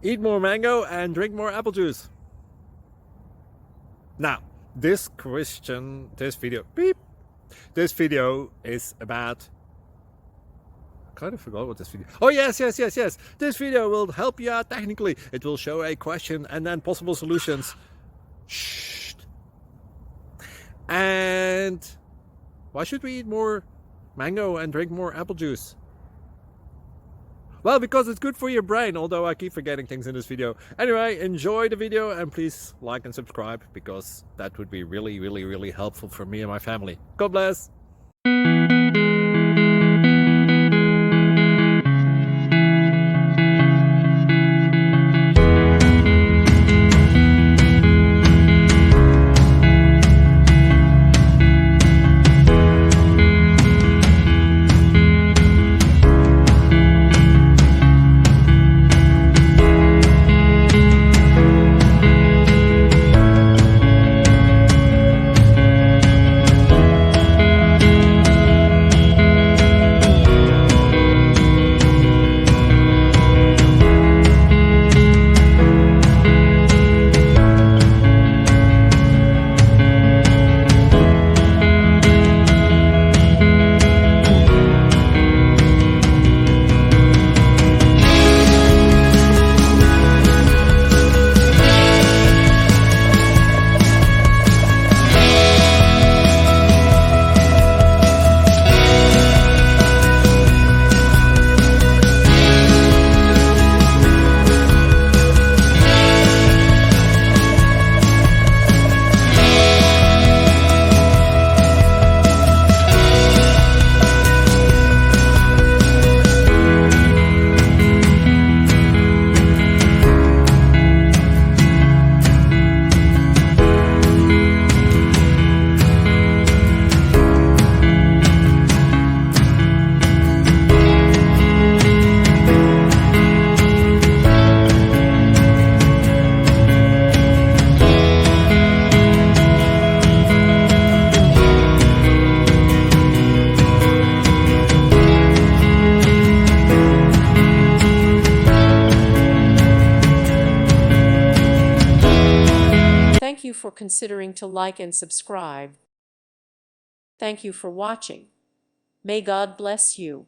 Eat more mango and drink more apple juice. Now, this video is about, I kind of forgot what this video. Oh yes. This video will help you out technically. It will show a question and then possible solutions. Shh. And why should we eat more mango and drink more apple juice? Well, because it's good for your brain, although I keep forgetting things in this video. Anyway, enjoy the video and please like and subscribe, because that would be really helpful for me and my family. God bless! Thank you for considering to like and subscribe. Thank you for watching. May God bless you.